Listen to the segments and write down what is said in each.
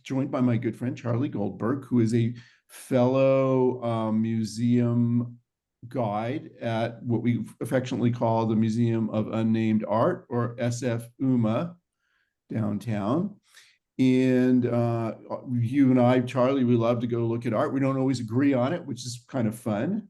joined by my good friend Charlie Goldberg, who is a fellow museum guide at what we affectionately call the Museum of Unnamed Art, or SF UMA, downtown. And you and I, Charlie, we love to go look at art. We don't always agree on it, which is kind of fun.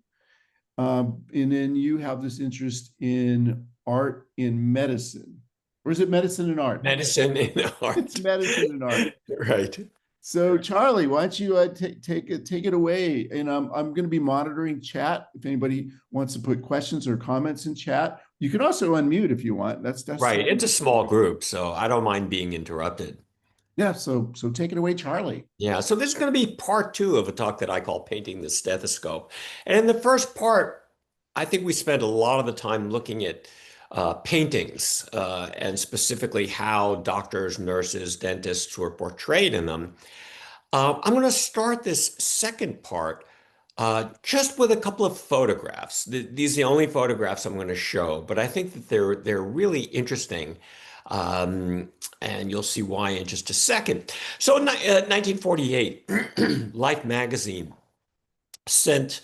And then you have this interest in art in medicine. Or is it medicine and art? Medicine and It's art. medicine and art. Right. So, Charlie, why don't you take it away? And I'm going to be monitoring chat. If anybody wants to put questions or comments in chat, you can also unmute if you want. That's Right. It's a small group, so I don't mind being interrupted. yeah. So take it away, Charlie. Yeah, so this is going to be part two of a talk that I call Painting the Stethoscope. And in the first part, I think we spent a lot of the time looking at paintings and specifically how doctors, nurses, dentists were portrayed in them. I'm going to start this second part just with a couple of photographs. These are the only photographs I'm going to show, but I think that they're really interesting. And you'll see why in just a second. So in 1948, Life magazine sent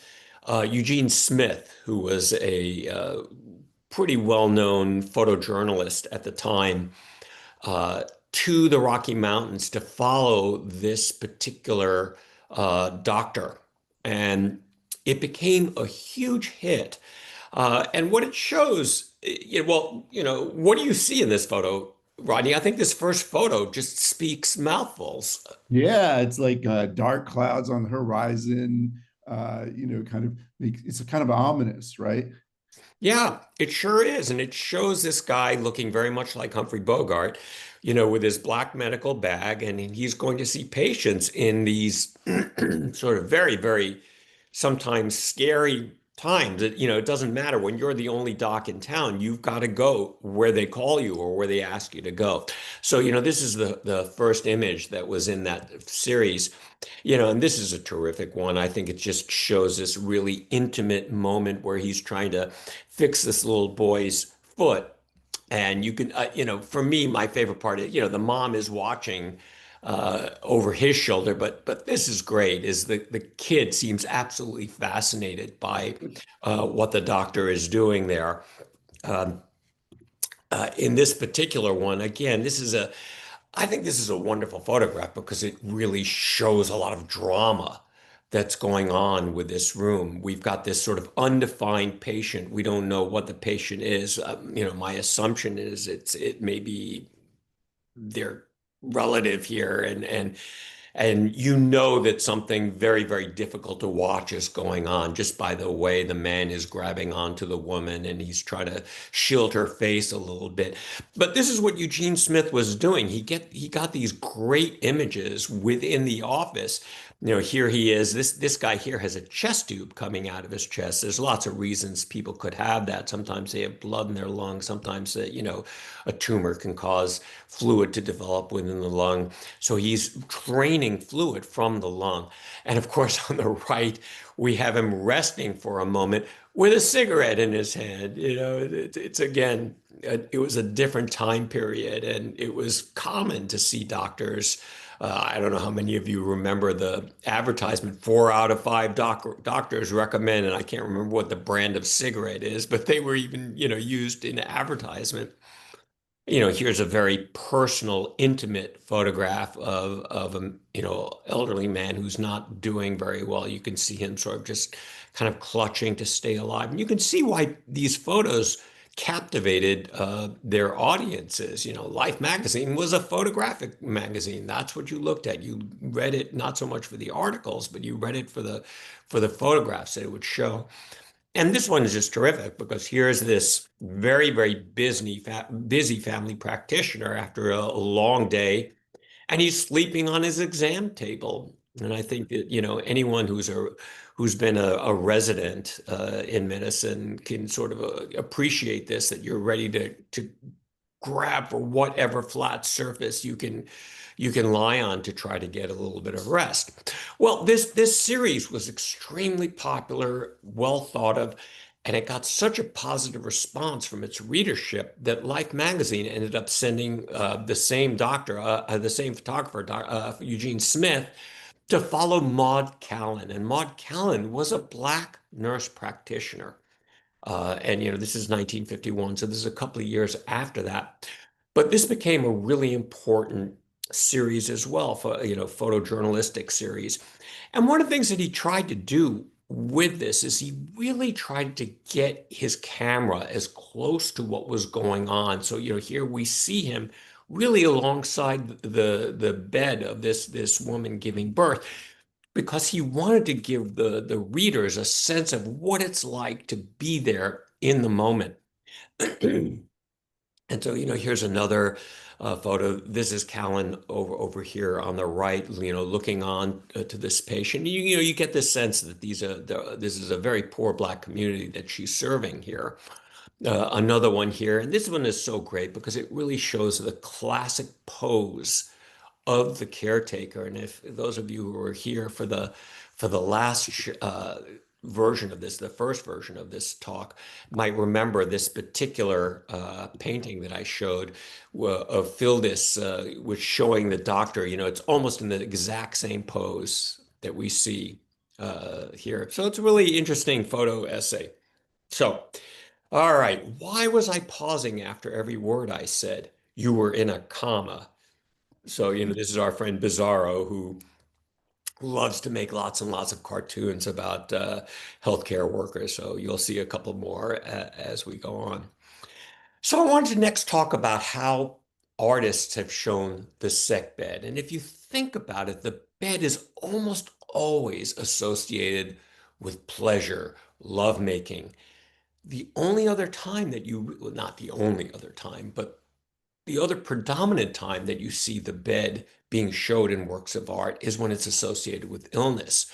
Eugene Smith, who was a pretty well-known photojournalist at the time, to the Rocky Mountains to follow this particular doctor. And it became a huge hit. And what it shows, what do you see in this photo, Rodney? I think this first photo just speaks mouthfuls. Yeah, it's like dark clouds on the horizon. Kind of it's kind of ominous, right? Yeah, it sure is. And it shows this guy looking very much like Humphrey Bogart, with his black medical bag, and he's going to see patients in these sort of very, very sometimes scary times. It doesn't matter when you're the only doc in town, you've got to go where they call you or where they ask you to go. So, this is the first image that was in that series. And this is a terrific one. I think it just shows this really intimate moment where he's trying to fix this little boy's foot. And you can, for me, my favorite part is, the mom is watching over his shoulder, but this is great. Is the kid seems absolutely fascinated by what the doctor is doing there. Um, in this particular one, again, I think this is a wonderful photograph because it really shows a lot of drama that's going on with this room. We've got this sort of undefined patient. We don't know what the patient is. My assumption is it may be their relative here, and that something very, very difficult to watch is going on just by the way the man is grabbing onto the woman and he's trying to shield her face a little bit. But this is what Eugene Smith was doing. He got these great images within the office. Here he is. This guy here has a chest tube coming out of his chest. There's lots of reasons people could have that. Sometimes they have blood in their lungs. Sometimes a tumor can cause fluid to develop within the lung. So he's draining fluid from the lung. And of course, on the right, we have him resting for a moment with a cigarette in his hand. It's again, it was a different time period, and it was common to see doctors. I don't know how many of you remember the advertisement, 4 out of 5 doctors recommend, and I can't remember what the brand of cigarette is, but they were even, used in advertisement. Here's a very personal, intimate photograph of a, elderly man who's not doing very well. You can see him sort of just kind of clutching to stay alive. And you can see why these photos captivated their audiences. Life magazine was a photographic magazine. That's what you looked at. You read it not so much for the articles, but you read it for the photographs that it would show. And this one is just terrific because here's this very, very busy family practitioner after a long day, and he's sleeping on his exam table. And I think that, anyone who's been a resident in medicine can sort of appreciate this, that you're ready to grab for whatever flat surface you can lie on to try to get a little bit of rest. Well, this series was extremely popular, well thought of, And it got such a positive response from its readership that Life magazine ended up sending the same doctor, the same photographer, Eugene Smith, to follow Maud Callan. And Maud Callan was a Black nurse practitioner. And this is 1951, so this is a couple of years after that. But this became a really important series as well, for photojournalistic series. And one of the things that he tried to do with this is he really tried to get his camera as close to what was going on. So here we see him really alongside the bed of this woman giving birth, because he wanted to give the readers a sense of what it's like to be there in the moment. And so, here's another photo. This is Callan over here on the right, looking on to this patient. You get this sense that this is a very poor Black community that she's serving here. Another one here, and this one is so great because it really shows the classic pose of the caretaker. And if those of you who were here for the last version of this, the first version of this talk, might remember this particular painting that I showed of Fildis, which showing the doctor. It's almost in the exact same pose that we see here. So it's a really interesting photo essay. So, all right, why was I pausing after every word I said? You were in a comma. So, this is our friend Bizarro, who loves to make lots and lots of cartoons about healthcare workers. So you'll see a couple more as we go on. So I wanted to next talk about how artists have shown the sick bed. And if you think about it, the bed is almost always associated with pleasure, lovemaking. The only other time that well, not the only other time, but the other predominant time that you see the bed being showed in works of art is when it's associated with illness.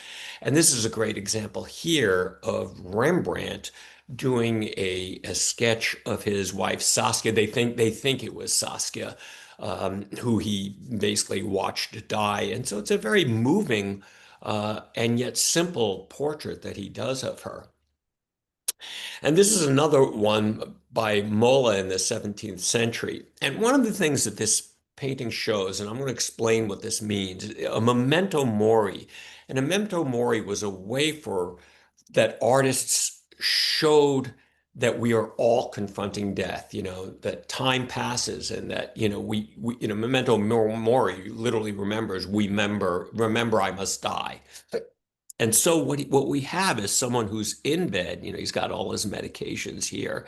And this is a great example here of Rembrandt doing a sketch of his wife Saskia. They think it was Saskia, who he basically watched die. And so it's a very moving and yet simple portrait that he does of her. And this is another one by Mola in the 17th century. And one of the things that this painting shows, and I'm going to explain what this means, a memento mori. And a memento mori was a way for that artists showed that we are all confronting death, that time passes and that, memento mori literally remembers, remember I must die. And so what we have is someone who's in bed, he's got all his medications here.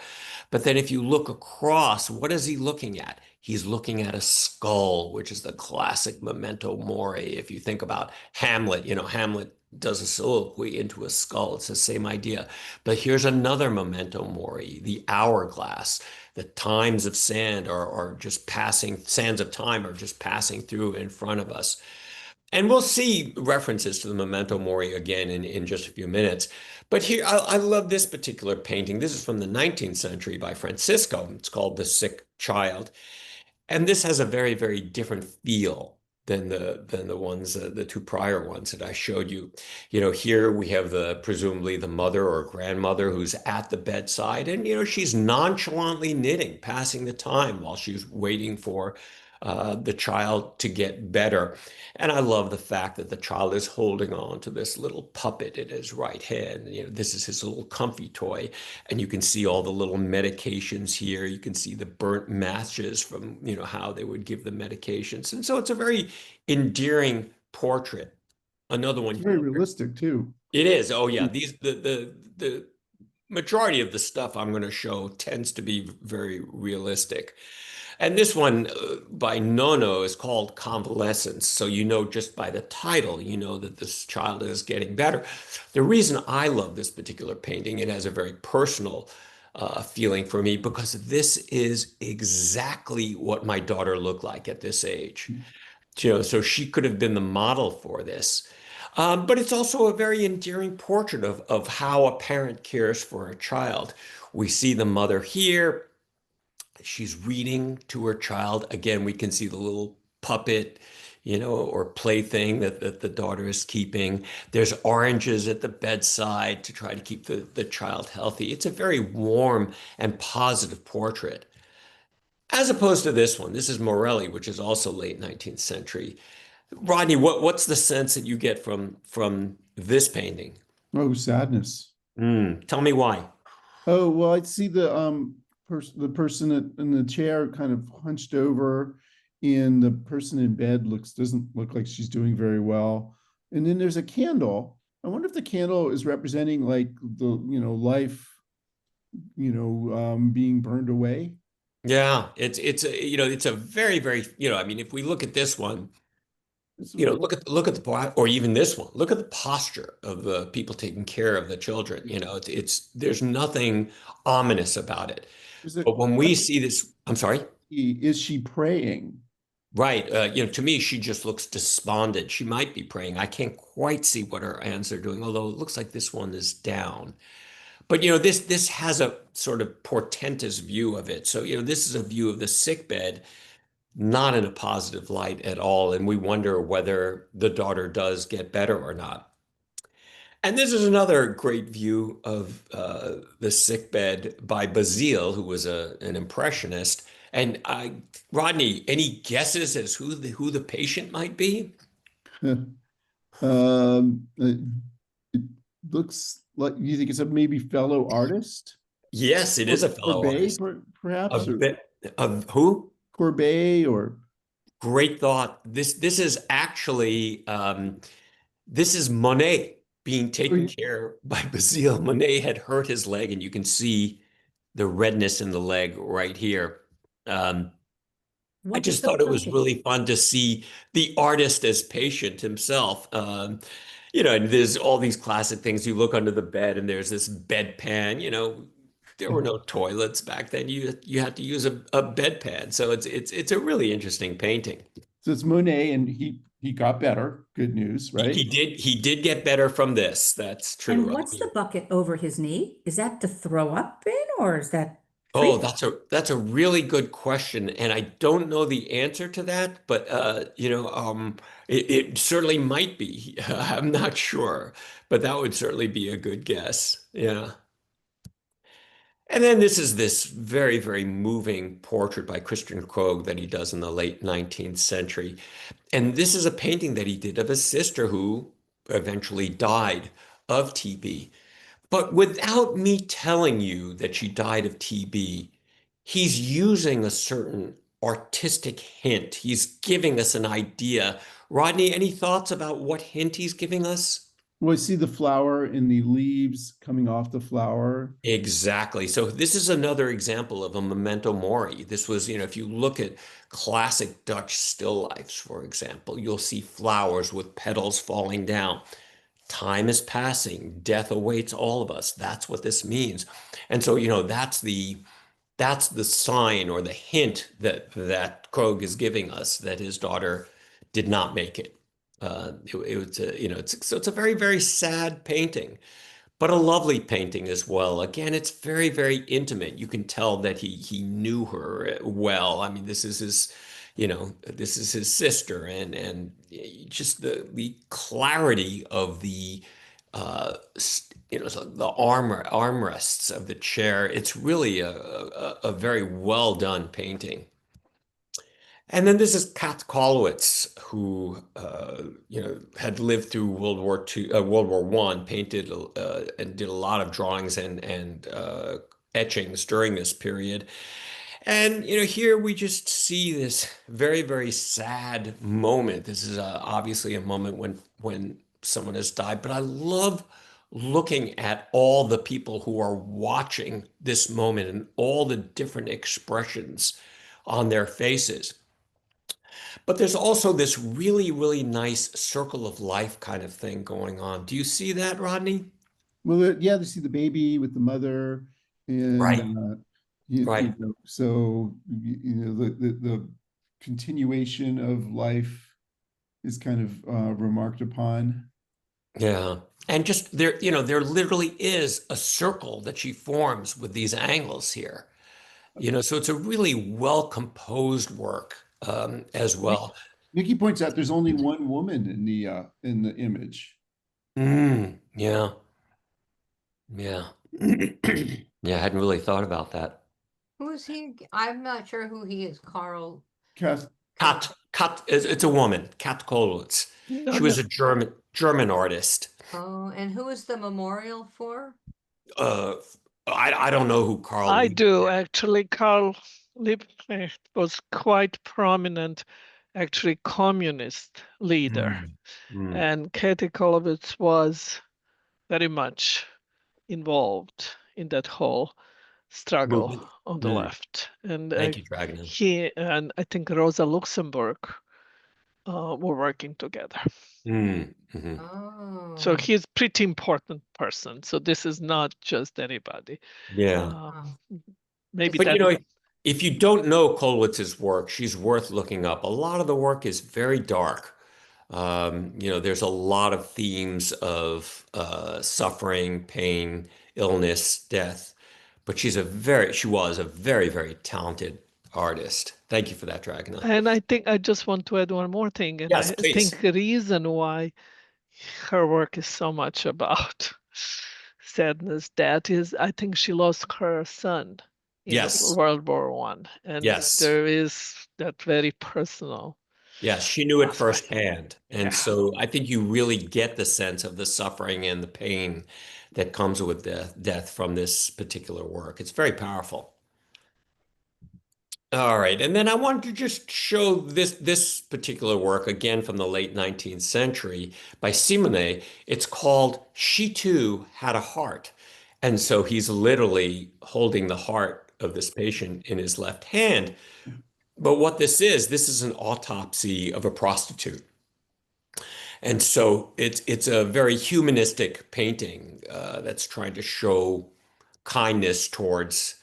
But then if you look across, what is he looking at? He's looking at a skull, which is the classic memento mori. If you think about Hamlet, Hamlet does a soliloquy into a skull. It's the same idea. But here's another memento mori, the hourglass. The times of sand are just passing, sands of time are just passing through in front of us. And we'll see references to the memento mori again in just a few minutes. But here, I love this particular painting. This is from the 19th century by Francisco. It's called The Sick Child. And this has a very, very different feel than the ones, the two prior ones that I showed you. Here we have presumably the mother or grandmother who's at the bedside, and she's nonchalantly knitting, passing the time while she's waiting for the child to get better. And I love the fact that the child is holding on to this little puppet in his right hand. This is his little comfy toy. And you can see all the little medications here. You can see the burnt matches from, how they would give the medications. And so it's a very endearing portrait. Another one It's very here. realistic too. It is. Oh yeah. The majority of the stuff I'm going to show tends to be very realistic. And this one by Nono is called Convalescence. So just by the title, that this child is getting better. The reason I love this particular painting, it has a very personal feeling for me because this is exactly what my daughter looked like at this age. So she could have been the model for this. But it's also a very endearing portrait of how a parent cares for a child. We see the mother here. She's reading to her child. Again, we can see the little puppet, or plaything that the daughter is keeping. There's oranges at the bedside to try to keep the child healthy. It's a very warm and positive portrait. As opposed to this one, this is Morelli, which is also late 19th century. Rodney, what's the sense that you get from this painting? Oh, sadness. Tell me why. Oh, well, I see the person in the chair kind of hunched over, and the person in bed doesn't look like she's doing very well. And then there's a candle. I wonder if the candle is representing like life, being burned away. Yeah, it's a very, very, I mean, if we look at this one, It's a- look at or even this one, look at the posture of the people taking care of the children. It's there's nothing ominous about it. There's a But when we see this, I'm sorry. Is she praying? Right. To me, she just looks despondent. She might be praying. I can't quite see what her hands are doing, although it looks like this one is down. But this has a sort of portentous view of it. So, this is a view of the sick bed, not in a positive light at all. And we wonder whether the daughter does get better or not. And this is another great view of the sick bed by Basile, who was an impressionist. And Rodney, any guesses as who the patient might be? It, it looks like you think it's a maybe fellow artist, Yes, it or is a fellow Courbet, artist. A perhaps, or bit of who? Courbet, or Great thought. This is actually this is Monet being taken care by Basile. Monet had hurt his leg, and you can see the redness in the leg right here. Um, I What's just the thought it was bucket? really fun to see the artist as patient himself. And there's all these classic things. You look under the bed, and there's this bedpan. There were no toilets back then. You had to use a bedpan. So it's a really interesting painting. so it's Monet, and he got better. Good news, He, right? he did he did get better from this. That's And true. I what's mean, the bucket over his knee? Is that to throw up in, or is that oh, treatment? that's a really good question, and I don't know the answer to that, but it certainly might be. I'm not sure, but that would certainly be a good guess. Yeah. And then this very, very moving portrait by Christian Krogh that he does in the late 19th century. And this is a painting that he did of a sister who eventually died of TB. But without me telling you that she died of TB, he's using a certain artistic hint. He's giving us an idea. Rodney, any thoughts about what hint he's giving us? Well, I see the flower and the leaves coming off the flower. Exactly. So this is another example of a memento mori. This was, if you look at classic Dutch still lifes, for example, you'll see flowers with petals falling down. Time is passing. Death awaits all of us. That's what this means. And so, that's the sign or the hint that Krogh is giving us that his daughter did not make it. It was it's a very, very sad painting, but a lovely painting as well. Again, it's very, very intimate. You can tell that he knew her well. I mean, this is his sister, and just the clarity of the so the armrests of the chair. It's really a very well done painting. And then this is Kat Kollwitz, who had lived through World War One, painted and did a lot of drawings and etchings during this period. And here we just see this very, very sad moment. This is obviously a moment when someone has died, but I love looking at all the people who are watching this moment and all the different expressions on their faces. But there's also this really, really nice circle of life kind of thing going on. Do you see that, Rodney? Well, yeah, they see the baby with the mother, and Right, right. so the continuation of life is kind of remarked upon. Yeah. And just there literally is a circle that she forms with these angles here. So it's a really well composed work as We well. Nikki points out there's only one woman in the image. Yeah. Yeah. Yeah, I hadn't really thought about that. Who is he? I'm not sure who he is. Carl. Kath, Kat, it's a woman, Kat Kollwitz. No, She no, was a German artist. Oh, and who is the memorial for? Uh, I don't know who Carl I do Liebknecht. actually. Karl Liebknecht was quite prominent, actually communist leader, Mm. and Katie Kolovitz was very much involved in that whole struggle Movement. on the Mm. left. And Thank you, Dragon. he and I think Rosa Luxemburg were working together. Mhm. So Oh, he's pretty important person. So this is not just anybody. Yeah. wow. Maybe But that. you know, if you don't know Kollwitz's work, she's worth looking up. A lot of the work is very dark. You know, there's a lot of themes of suffering, pain, illness, death. But she was a very, very talented artist. Thank you for that, Dragna. And I think I just want to add one more thing. And Yes, I please. think the reason why her work is so much about sadness, death, is I think she lost her son in Yes. World War One. And Yes. there is that very personal. Yes, she knew it aspect. firsthand. And Yeah. so I think you really get the sense of the suffering and the pain that comes with death from this particular work. It's very powerful. All right, and then I wanted to just show this particular work again from the late 19th century by Simone. It's called She Too Had a Heart. And so he's literally holding the heart of this patient in his left hand. But what this is an autopsy of a prostitute. And so it's a very humanistic painting that's trying to show kindness towards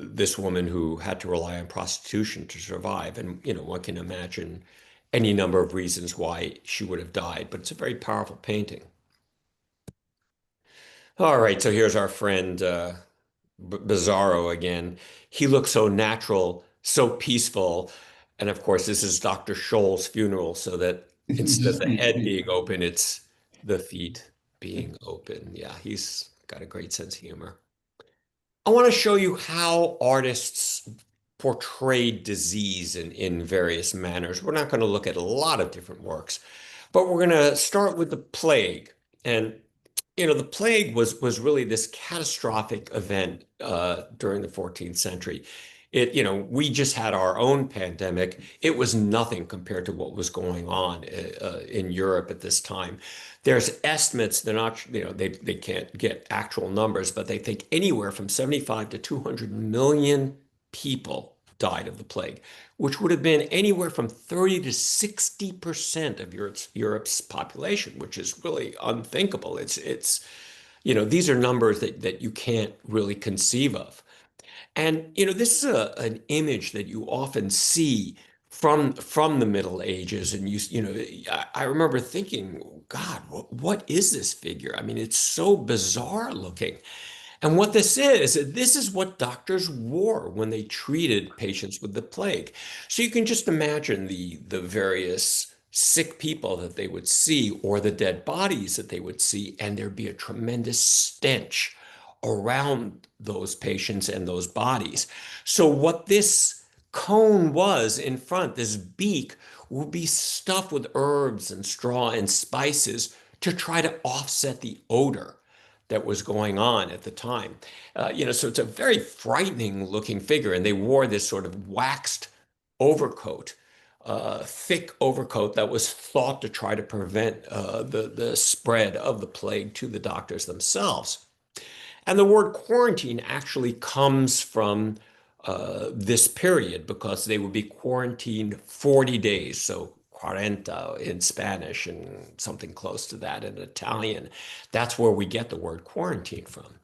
this woman who had to rely on prostitution to survive. And you know, one can imagine any number of reasons why she would have died, but it's a very powerful painting. All right, so here's our friend Bizarro again. He looks so natural, so peaceful. And of course, this is Dr. Scholl's funeral, so that instead of the head being open, it's the feet being open. Yeah, he's got a great sense of humor. I want to show you how artists portrayed disease in various manners. We're not going to look at a lot of different works, but we're going to start with the plague. And you know, the plague was really this catastrophic event during the 14th century. You know, we just had our own pandemic. It was nothing compared to what was going on in Europe at this time. There's estimates, they're not, you know, they can't get actual numbers, but they think anywhere from 75 to 200 million people died of the plague, which would have been anywhere from 30 to 60% of Europe's population, which is really unthinkable. It's you know, these are numbers that you can't really conceive of. And you know, this is an image that you often see from the Middle Ages, and you know, I remember thinking, God, what is this figure? I mean, it's so bizarre looking. And what this is what doctors wore when they treated patients with the plague. So you can just imagine the various sick people that they would see or the dead bodies that they would see, and there'd be a tremendous stench around those patients and those bodies. So what this cone was in front, this beak, would be stuffed with herbs and straw and spices to try to offset the odor that was going on at the time. You know, so it's a very frightening looking figure. And they wore this sort of waxed overcoat, thick overcoat that was thought to try to prevent the spread of the plague to the doctors themselves. And the word quarantine actually comes from this period because they would be quarantined 40 days. So cuarenta in Spanish and something close to that in Italian. That's where we get the word quarantine from.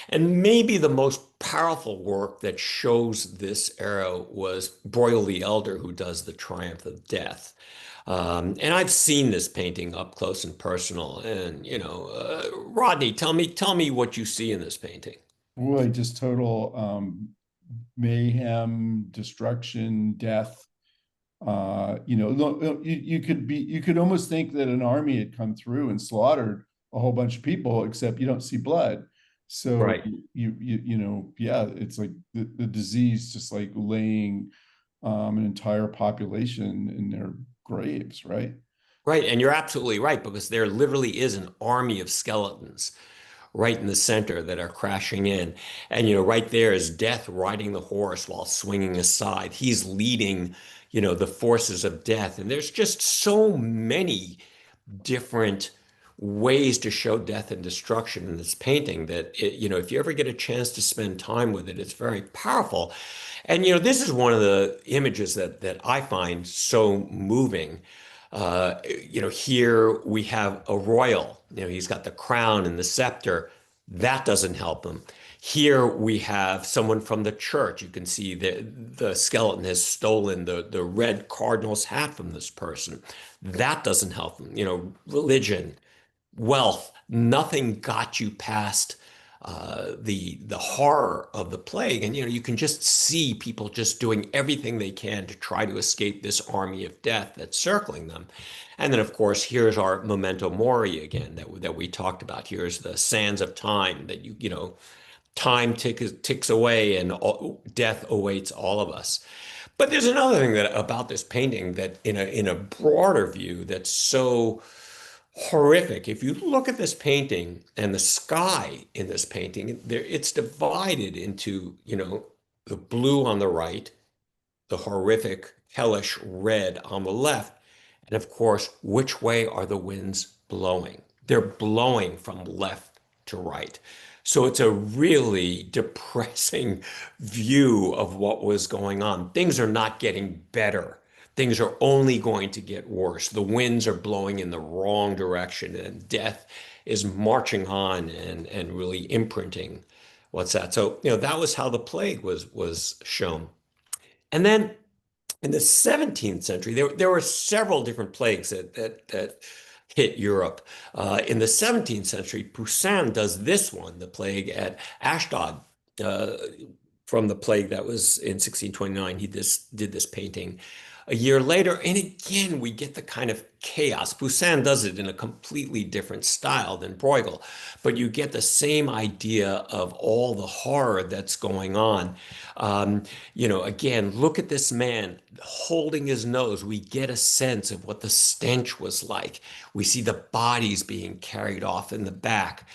And maybe the most powerful work that shows this era was Broyle the Elder, who does The Triumph of Death. And I've seen this painting up close and personal. And you know, Rodney, tell me what you see in this painting. Really just total mayhem, destruction, death. You could almost think that an army had come through and slaughtered a whole bunch of people, except you don't see blood. So Right. yeah, it's like the disease just like laying an entire population in their graves, right? Right. And you're absolutely right, because there literally is an army of skeletons right in the center that are crashing in. And, right there is Death riding the horse while swinging aside. He's leading, the forces of death. And there's just so many different ways to show death and destruction in this painting that if you ever get a chance to spend time with it, it's very powerful. And this is one of the images that I find so moving. Here we have a royal. He's got the crown and the scepter. That doesn't help him. Here we have someone from the church. You can see the skeleton has stolen the red cardinal's hat from this person. That doesn't help him. Religion, wealth, nothing got you past the horror of the plague. And you can just see people just doing everything they can to try to escape this army of death that's circling them. And then, of course, here's our memento mori again that we talked about. Here's the sands of time that time ticks away and death awaits all of us. But there's another thing about this painting that in a broader view that's so horrific. If you look at this painting and the sky in this painting, it's divided into, the blue on the right, the horrific, hellish red on the left, and of course, which way are the winds blowing? They're blowing from left to right. So it's a really depressing view of what was going on. Things are not getting better. Things are only going to get worse. The winds are blowing in the wrong direction, and death is marching on and really imprinting what's that. So, that was how the plague was shown. And then in the 17th century, there were several different plagues that hit Europe. In the 17th century, Poussin does this one, the plague at Ashdod, from the plague that was in 1629. He did this painting a year later. And again, we get the kind of chaos. Poussin does it in a completely different style than Bruegel, but you get the same idea of all the horror that's going on. Again, look at this man holding his nose. We get a sense of what the stench was like. We see the bodies being carried off in the back.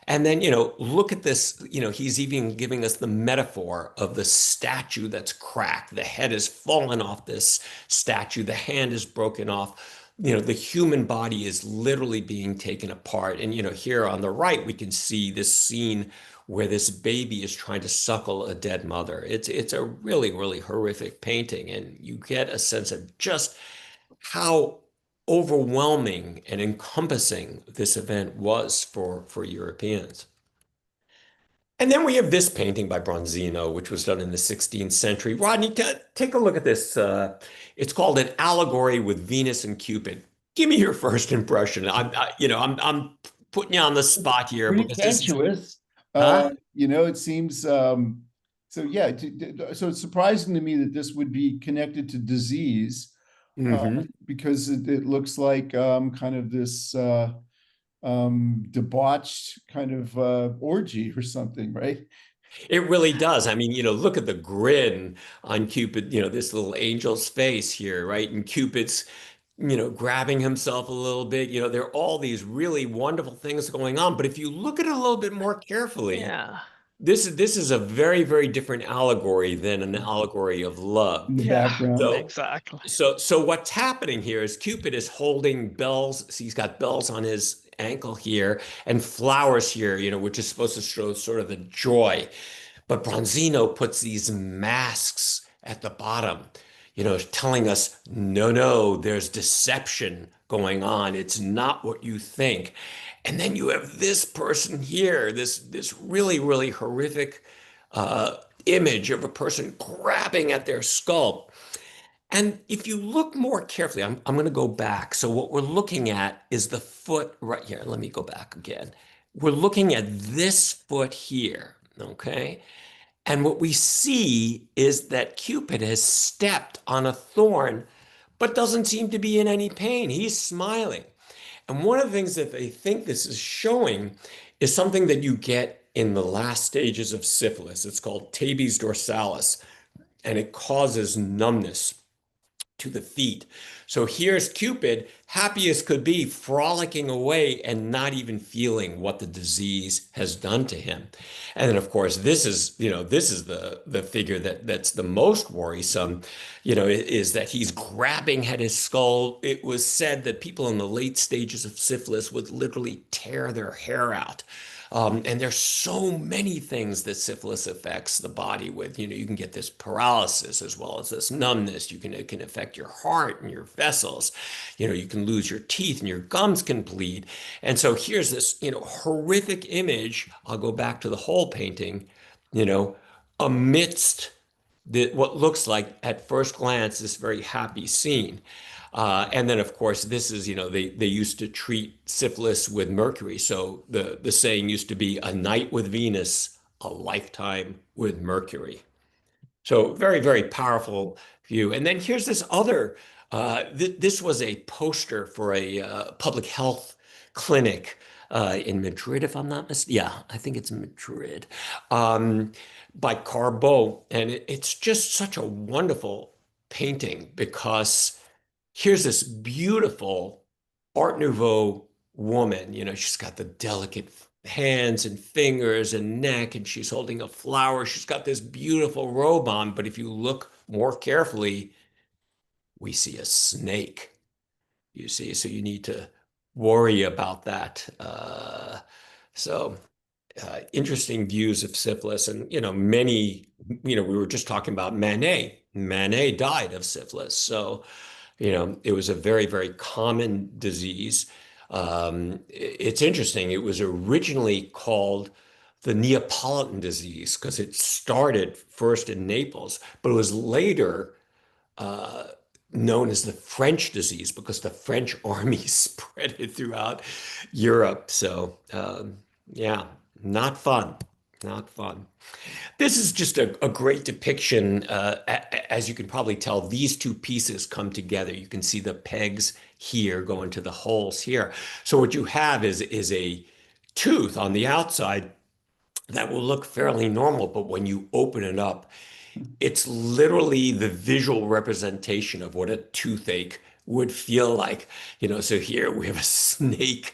And then, look at this, he's even giving us the metaphor of the statue that's cracked. The head has fallen off this statue. The hand is broken off. The human body is literally being taken apart. And, here on the right, we can see this scene where this baby is trying to suckle a dead mother. It's a really, really horrific painting. And you get a sense of just how overwhelming and encompassing this event was for Europeans. And then we have this painting by Bronzino, which was done in the 16th century. Rodney, take a look at this. It's called An Allegory with Venus and Cupid. Give me your first impression. I'm putting you on the spot here because this is, huh? It seems so yeah. So it's surprising to me that this would be connected to disease. Because it looks like kind of this debauched kind of orgy or something, right? It really does. I mean, look at the grin on Cupid, this little angel's face here, right? And Cupid's, grabbing himself a little bit. There are all these really wonderful things going on. But if you look at it a little bit more carefully, Yeah. this is a very, very different allegory than an allegory of love. In the Yeah, background. exactly. So what's happening here is Cupid is holding bells. So he's got bells on his ankle here and flowers here, which is supposed to show sort of the joy. But Bronzino puts these masks at the bottom, telling us, no, there's deception going on. It's not what you think. And then you have this person here, this really, really horrific image of a person grabbing at their skull. And if you look more carefully, I'm going to go back. So what we're looking at is the foot right here. Let me go back again. We're looking at this foot here, okay? And what we see is that Cupid has stepped on a thorn, but doesn't seem to be in any pain. He's smiling. And one of the things that they think this is showing is something that you get in the last stages of syphilis. It's called tabes dorsalis, and it causes numbness to the feet. So here's Cupid, happy as could be, frolicking away and not even feeling what the disease has done to him. And then, of course, this is the figure that's the most worrisome, is that he's grabbing at his skull. It was said that people in the late stages of syphilis would literally tear their hair out. And there's so many things that syphilis affects the body with. You can get this paralysis as well as this numbness. It can affect your heart and your vessels. You can lose your teeth and your gums can bleed. And so here's this, horrific image. I'll go back to the whole painting, amidst what looks like at first glance this very happy scene. And then, of course, this is, they used to treat syphilis with mercury. So the saying used to be a night with Venus, a lifetime with Mercury. So very, very powerful view. And then here's this other, this was a poster for a public health clinic in Madrid, if I'm not mistaken. Yeah, I think it's Madrid, by Carbo. And it's just such a wonderful painting because here's this beautiful Art Nouveau woman. She's got the delicate hands and fingers and neck, and she's holding a flower. She's got this beautiful robe on, but if you look more carefully, we see a snake. You see, so you need to worry about that. Interesting views of syphilis, and many. We were just talking about Manet. Manet died of syphilis, so it was a very, very common disease. It's interesting. It was originally called the Neapolitan disease because it started first in Naples, but it was later known as the French disease because the French army spread it throughout Europe. So, yeah, not fun, not fun. This is just a great depiction. As you can probably tell, these two pieces come together. You can see the pegs here go into the holes here. So what you have is a tooth on the outside that will look fairly normal, but when you open it up, it's literally the visual representation of what a toothache would feel like. So here we have a snake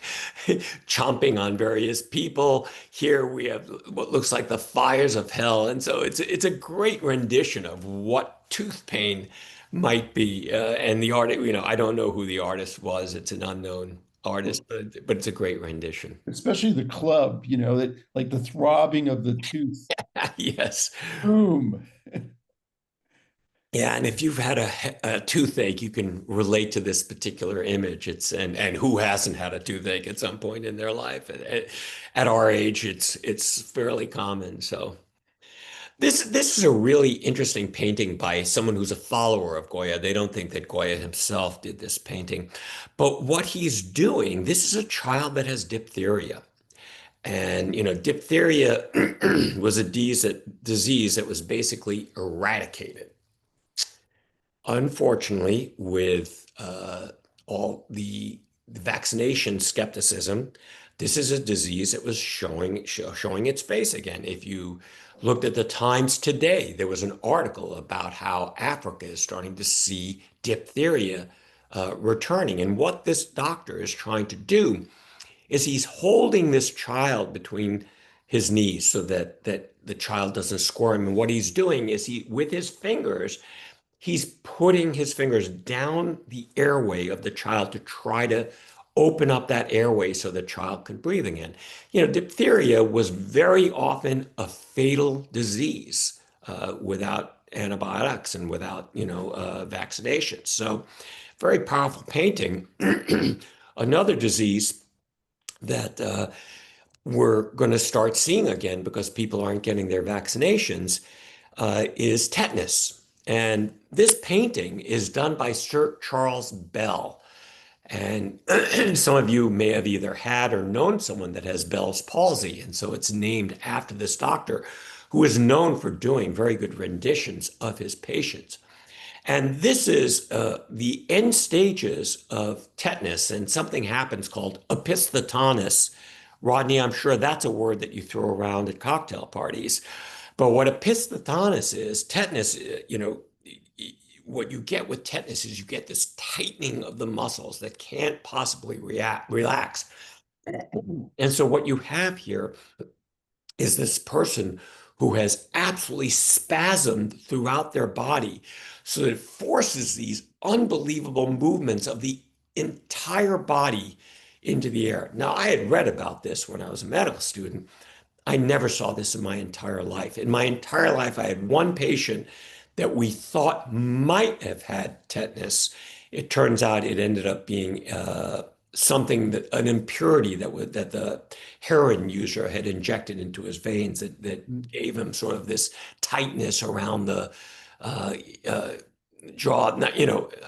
chomping on various people. Here we have what looks like the fires of hell. And so it's a great rendition of what tooth pain might be. And the art, I don't know who the artist was. It's an unknown artist, but it's a great rendition. Especially the club, that like the throbbing of the tooth. Yes. Boom. Yeah, and if you've had a toothache, you can relate to this particular image. And who hasn't had a toothache at some point in their life? At our age, it's fairly common. So this is a really interesting painting by someone who's a follower of Goya. They don't think that Goya himself did this painting, but what he's doing, this is a child that has diphtheria. And diphtheria was a disease that was basically eradicated. Unfortunately, with all the vaccination skepticism, this is a disease that was showing its face again. If you looked at the Times today, there was an article about how Africa is starting to see diphtheria returning. And what this doctor is trying to do is he's holding this child between his knees so that the child doesn't squirm. And what he's doing is with his fingers, he's putting his fingers down the airway of the child to try to open up that airway so the child can breathe again. Diphtheria was very often a fatal disease without antibiotics and without, vaccinations. So very powerful painting. Another disease that we're going to start seeing again because people aren't getting their vaccinations is tetanus. And this painting is done by Sir Charles Bell. And some of you may have either had or known someone that has Bell's palsy. And so it's named after this doctor who is known for doing very good renditions of his patients. And this is the end stages of tetanus, and something happens called opisthotonus. Rodney, I'm sure that's a word that you throw around at cocktail parties. But what opisthotonus is, tetanus, what you get with tetanus is you get this tightening of the muscles that can't possibly relax. And so what you have here is this person who has absolutely spasmed throughout their body so that it forces these unbelievable movements of the entire body into the air. Now, I had read about this when I was a medical student. I never saw this in my entire life. In my entire life, I had one patient that we thought might have had tetanus. It turns out it ended up being something that an impurity that the heroin user had injected into his veins that gave him sort of this tightness around the jaw. Now,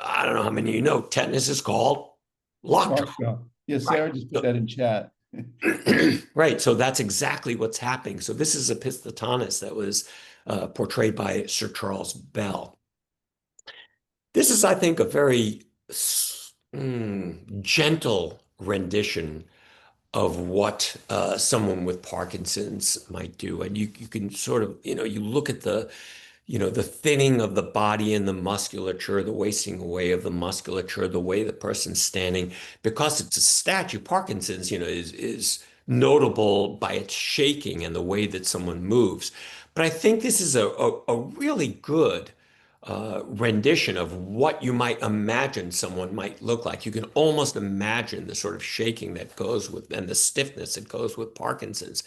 I don't know how many of you know, tetanus is called lockjaw. Lockjaw. Yeah, Sarah just put that in chat. Right, so that's exactly what's happening. So this is opisthotonus that was portrayed by Sir Charles Bell. This is, I think, a very gentle rendition of what someone with Parkinson's might do. And you can sort of, you look at the thinning of the body and the musculature, the wasting away of the musculature, the way the person's standing, because it's a statue. Parkinson's, is notable by its shaking and the way that someone moves. But I think this is a really good rendition of what you might imagine someone might look like. You can almost imagine the sort of shaking that goes with and the stiffness that goes with Parkinson's.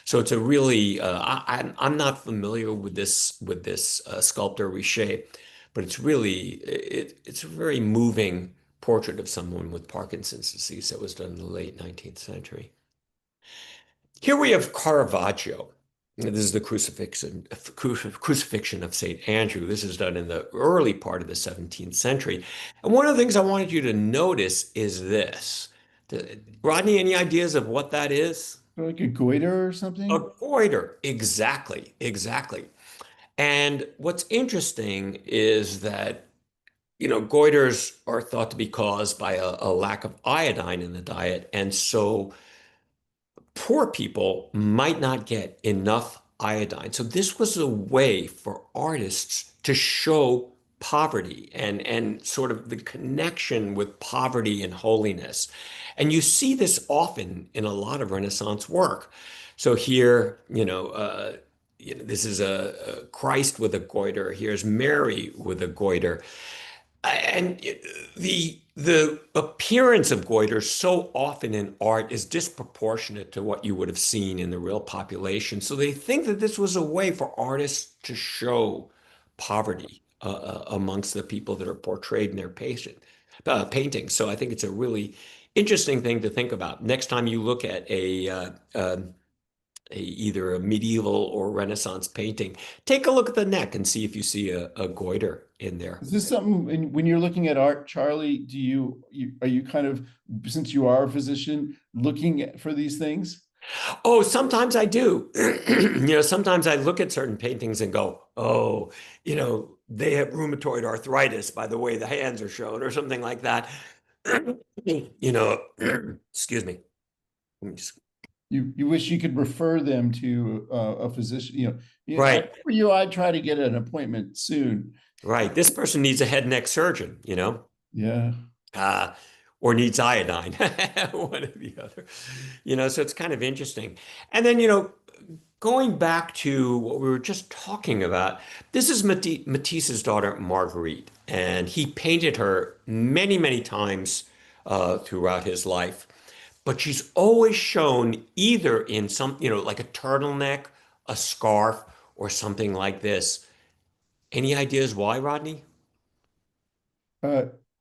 So it's a really I'm not familiar with this sculptor Richer, but it's really it's a very moving portrait of someone with Parkinson's disease that was done in the late 19th century. Here we have Caravaggio. This is the crucifixion of St. Andrew. This is done in the early part of the 17th century. And one of the things I wanted you to notice is this. Rodney, any ideas of what that is? Like a goiter or something? A goiter, exactly. And what's interesting is that, goiters are thought to be caused by a lack of iodine in the diet. And so poor people might not get enough iodine. So this was a way for artists to show poverty and sort of the connection with poverty and holiness. And you see this often in a lot of Renaissance work. So here, this is a Christ with a goiter. Here's Mary with a goiter. And the appearance of goiters so often in art is disproportionate to what you would have seen in the real population. So they think that this was a way for artists to show poverty amongst the people that are portrayed in their paintings. So I think it's a really interesting thing to think about. Next time you look at either a medieval or Renaissance painting, take a look at the neck and see if you see a goiter in there. Is this something when you're looking at art, Charlie, are you kind of, since you are a physician, looking for these things? Oh, sometimes I do. Sometimes I look at certain paintings and go, oh, they have rheumatoid arthritis by the way the hands are shown or something like that. Excuse me. Let me just You wish you could refer them to a physician. Right. For you, I'd try to get an appointment soon. Right. This person needs a head and neck surgeon, Yeah. Or needs iodine, one or the other. So it's kind of interesting. And then, going back to what we were just talking about, this is Matisse's daughter, Marguerite, and he painted her many, many times throughout his life. But she's always shown either in some, like a turtleneck, a scarf, or something like this. Any ideas why, Rodney?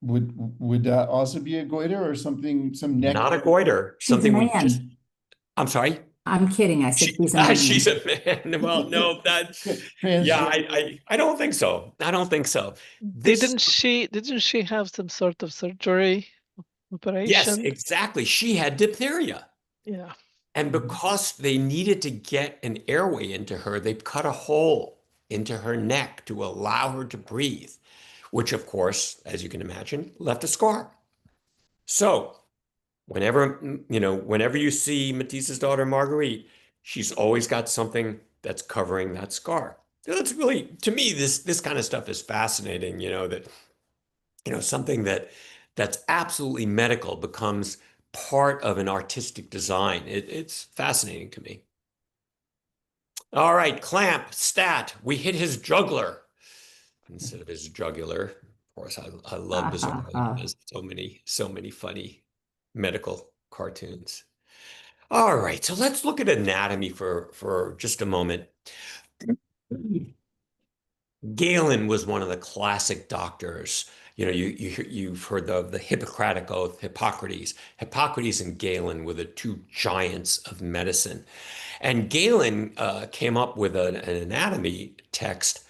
Would that also be a goiter or something? Some neck? Not a goiter. She's a Something we man. just. I'm sorry. I'm kidding. I said she's a man. She's a man. Well, no, yeah, I don't think so. I don't think so. Didn't she have some sort of surgery operation? Yes, exactly. She had diphtheria. Yeah. And because they needed to get an airway into her, they cut a hole into her neck to allow her to breathe, which of course, as you can imagine, left a scar. So whenever you see Matisse's daughter Marguerite, she's always got something that's covering that scar. That's really, to me, this kind of stuff is fascinating, that something that's absolutely medical becomes part of an artistic design. It's fascinating to me. All right, clamp, stat. We hit his jugular instead of his jugular. Of course, I love Bizarro. He does so many funny medical cartoons. All right, so let's look at anatomy for just a moment. Galen was one of the classic doctors. You've heard of the Hippocratic Oath, Hippocrates. Hippocrates and Galen were the two giants of medicine. And Galen came up with an anatomy text,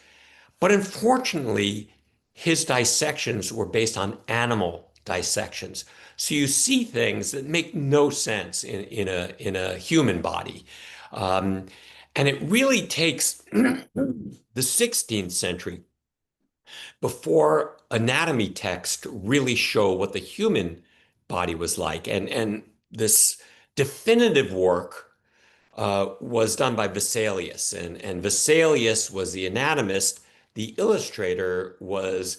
but unfortunately, his dissections were based on animal dissections. So you see things that make no sense in a human body. And it really takes the 16th century before anatomy texts really show what the human body was like. And this definitive work was done by Vesalius. And Vesalius was the anatomist. The illustrator was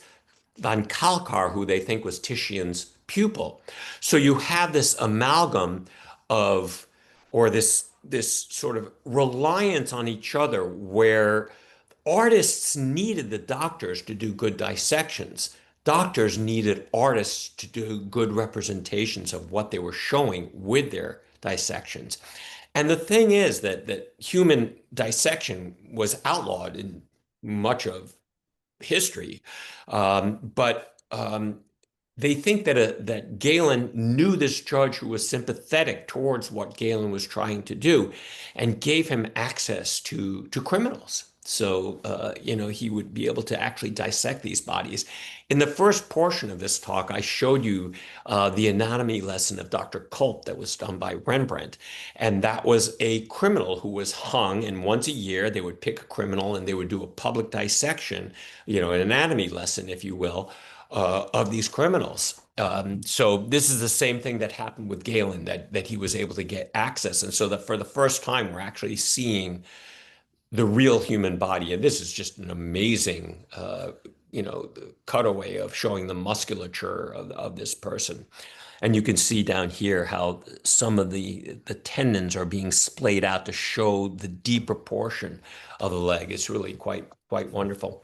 Van Kalkar, who they think was Titian's pupil. So you have this amalgam of, or this sort of reliance on each other where artists needed the doctors to do good dissections. Doctors needed artists to do good representations of what they were showing with their dissections. And the thing is that human dissection was outlawed in much of history, but they think that Galen knew this judge who was sympathetic towards what Galen was trying to do, and gave him access to criminals. So he would be able to actually dissect these bodies. In the first portion of this talk, I showed you the anatomy lesson of Dr. Culp that was done by Rembrandt. And that was a criminal who was hung, and once a year they would pick a criminal and they would do a public dissection, an anatomy lesson, if you will, of these criminals. So this is the same thing that happened with Galen, that he was able to get access. And so that for the first time, we're actually seeing the real human body. And this is just an amazing, cutaway of showing the musculature of this person. And you can see down here how some of the tendons are being splayed out to show the deeper portion of the leg. It's really quite wonderful.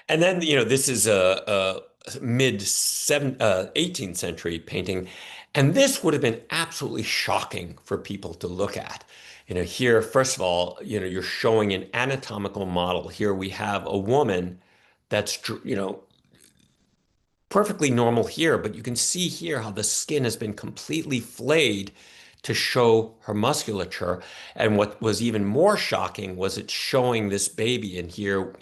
And then, this is a mid 18th century painting. And this would have been absolutely shocking for people to look at. Here, first of all, you're showing an anatomical model. Here we have a woman that's, perfectly normal here, but you can see here how the skin has been completely flayed to show her musculature. And what was even more shocking was it's showing this baby, and here,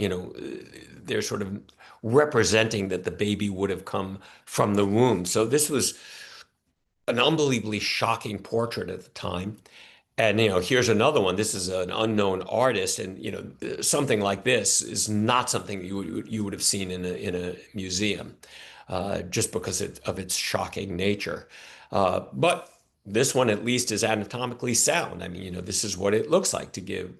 they're sort of representing that the baby would have come from the womb. So this was an unbelievably shocking portrait at the time. And, here's another one. This is an unknown artist. And, something like this is not something you would have seen in a museum, just because of its shocking nature. But this one at least is anatomically sound. I mean, this is what it looks like to give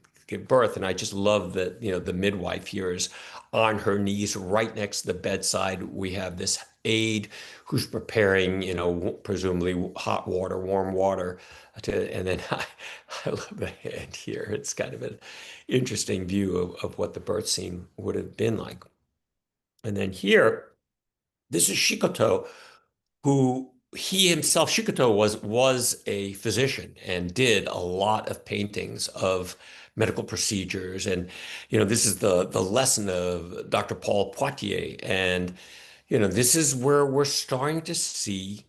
birth. And I just love that, the midwife here is on her knees right next to the bedside. We have this aide who's preparing, presumably hot water, warm water. And then I love the hand here. It's kind of an interesting view of what the birth scene would have been like. And then here, this is Shikoto, who he himself, Shikoto was a physician and did a lot of paintings of medical procedures. And, this is the lesson of Dr. Paul Poitier. And, this is where we're starting to see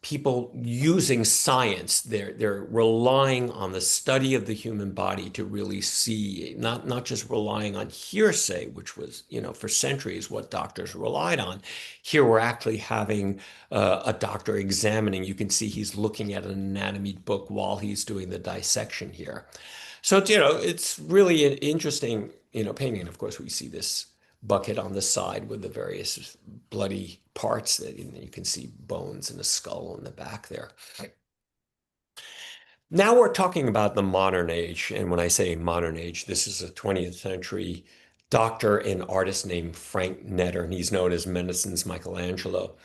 people using science. They're relying on the study of the human body to really see, not just relying on hearsay, which was, for centuries what doctors relied on. Here we're actually having a doctor examining. You can see he's looking at an anatomy book while he's doing the dissection here. So, it's really an interesting, painting. And of course, we see this bucket on the side with the various bloody parts that you can see bones and a skull in the back there. Now we're talking about the modern age. And when I say modern age, this is a 20th century doctor and artist named Frank Netter, and he's known as medicine's Michelangelo.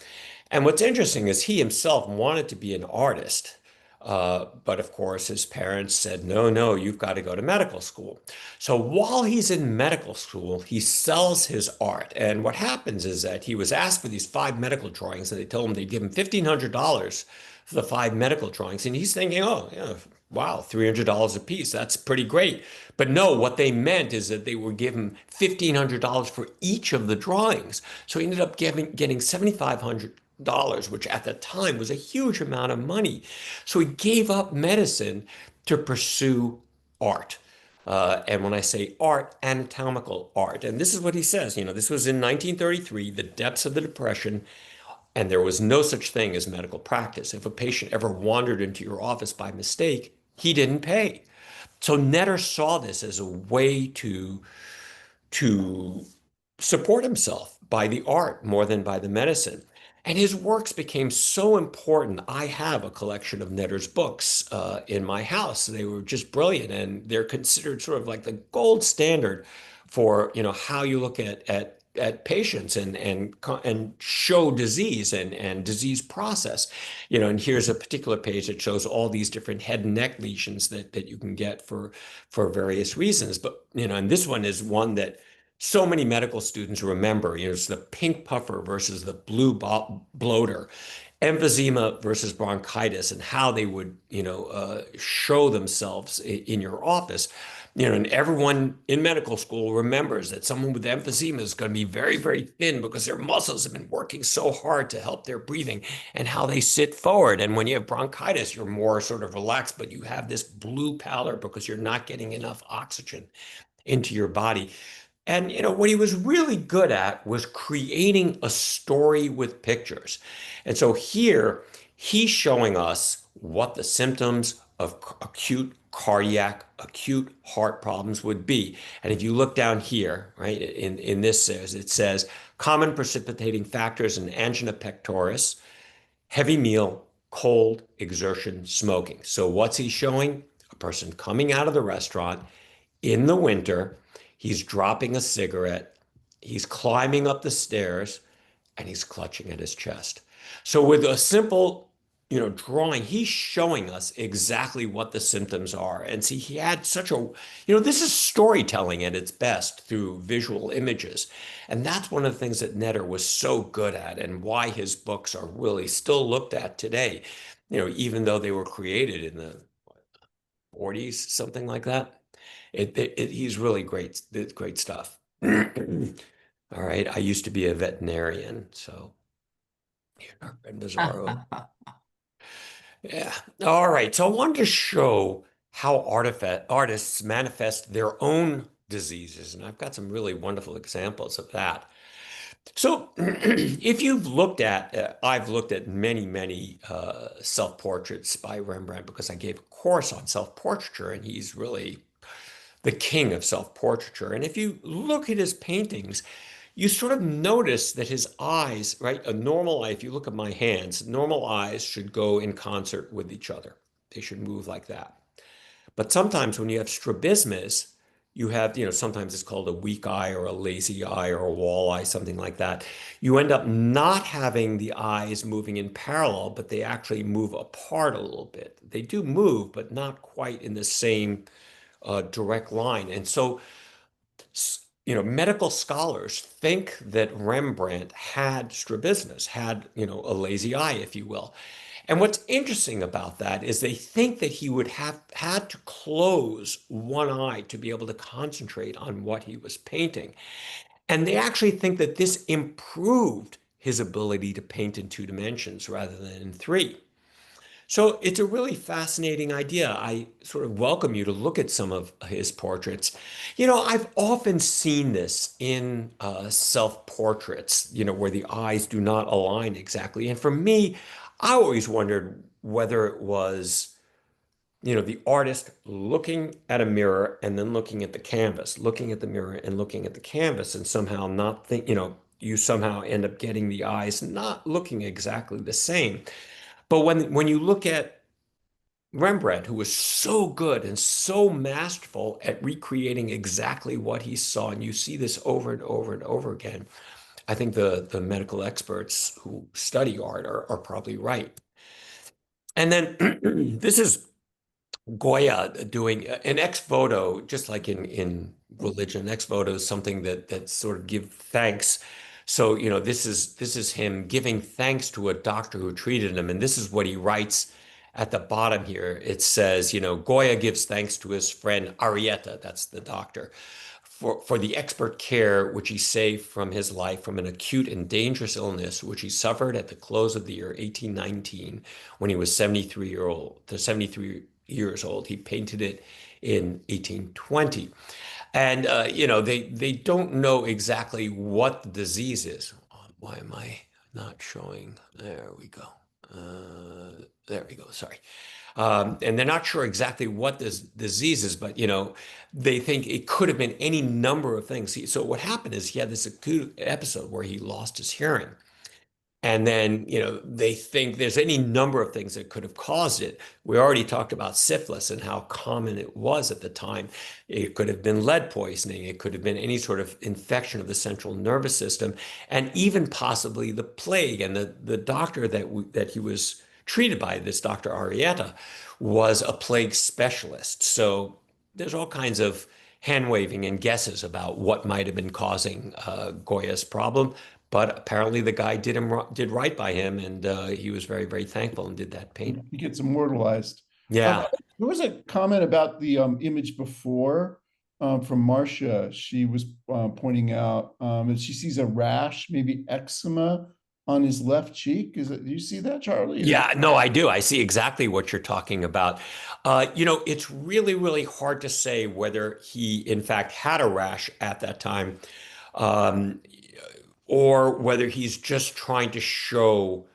And what's interesting is he himself wanted to be an artist. But of course, his parents said, no, no, you've got to go to medical school. So while he's in medical school, he sells his art. And what happens is that he was asked for these 5 medical drawings, and they told him they'd give him $1,500 for the 5 medical drawings. And he's thinking, oh, yeah, wow, $300 a piece. That's pretty great. But no, what they meant is that they would give him $1,500 for each of the drawings. So he ended up getting $7,500, which at the time was a huge amount of money. So he gave up medicine to pursue art. And when I say art, anatomical art. And this is what he says, this was in 1933, the depths of the Depression, and there was no such thing as medical practice. If a patient ever wandered into your office by mistake, he didn't pay. So Netter saw this as a way to support himself by the art more than by the medicine. And his works became so important. I have a collection of Netter's books in my house. They were just brilliant, and they're considered sort of like the gold standard for how you look at patients and show disease and disease process. And here's a particular page that shows all these different head and neck lesions that you can get for various reasons. But and this one is one that so many medical students remember. It's the pink puffer versus the blue bloater, emphysema versus bronchitis, and how they would, show themselves in your office. And everyone in medical school remembers that someone with emphysema is going to be very, very thin because their muscles have been working so hard to help their breathing and how they sit forward. And when you have bronchitis, you're more sort of relaxed, but you have this blue pallor because you're not getting enough oxygen into your body. And what he was really good at was creating a story with pictures. And so here he's showing us what the symptoms of acute cardiac, acute heart problems would be. And if you look down here, right, in this it says common precipitating factors in angina pectoris, heavy meal, cold, exertion, smoking. So what's he showing? A person coming out of the restaurant in the winter. He's dropping a cigarette, he's climbing up the stairs, and he's clutching at his chest. So with a simple, drawing, he's showing us exactly what the symptoms are. And see, he had such a, this is storytelling at its best through visual images. And that's one of the things that Netter was so good at, and why his books are really still looked at today, even though they were created in the 40s, something like that. He's really great stuff. All right. I used to be a veterinarian, so bizarro. Yeah. All right. So I wanted to show how artists manifest their own diseases, and I've got some really wonderful examples of that. So if you've looked at, I've looked at many self-portraits by Rembrandt because I gave a course on self-portraiture, and he's really the king of self-portraiture. And if you look at his paintings, you sort of notice that his eyes, right? A normal eye, if you look at my hands, normal eyes should go in concert with each other. They should move like that. But sometimes when you have strabismus, you have, sometimes it's called a weak eye or a lazy eye or a wall eye, something like that. You end up not having the eyes moving in parallel, but they actually move apart a little bit. They do move, but not quite in the same direct line. And so, medical scholars think that Rembrandt had strabismus, had, a lazy eye, if you will. And what's interesting about that is they think that he would have had to close one eye to be able to concentrate on what he was painting. And they actually think that this improved his ability to paint in 2 dimensions rather than in 3. So it's a really fascinating idea. I sort of welcome you to look at some of his portraits. I've often seen this in self-portraits, where the eyes do not align exactly. And for me, I always wondered whether it was the artist looking at a mirror and then looking at the canvas, looking at the mirror and looking at the canvas, and somehow not think, you somehow end up getting the eyes not looking exactly the same. But when you look at Rembrandt, who was so good and so masterful at recreating exactly what he saw, and you see this over and over and over again, I think the medical experts who study art are probably right. And then this is Goya doing an ex voto, just like in religion. Ex voto is something that sort of give thanks. So, this is him giving thanks to a doctor who treated him, and this is what he writes at the bottom here. It says, Goya gives thanks to his friend Arietta, that's the doctor, for the expert care which he saved from his life from an acute and dangerous illness which he suffered at the close of the year 1819 when he was 73 years old. He painted it in 1820. And, they don't know exactly what the disease is. Why am I not showing? There we go. There we go. Sorry. And they're not sure exactly what this disease is, but they think it could have been any number of things. So what happened is he had this acute episode where he lost his hearing. And then, they think there's any number of things that could have caused it. We already talked about syphilis and how common it was at the time. It could have been lead poisoning. It could have been any sort of infection of the central nervous system, and even possibly the plague. And the doctor that he was treated by, this Dr. Arietta, was a plague specialist. So there's all kinds of hand waving and guesses about what might have been causing Goya's problem. But apparently the guy did right by him, and he was very, very thankful and did that painting. He gets immortalized. Yeah. There was a comment about the image before from Marcia. She was pointing out that she sees a rash, maybe eczema on his left cheek. Do you see that, Charlie? Yeah, no, I do. I see exactly what you're talking about. It's really, really hard to say whether he, in fact, had a rash at that time. Or whether he's just trying to show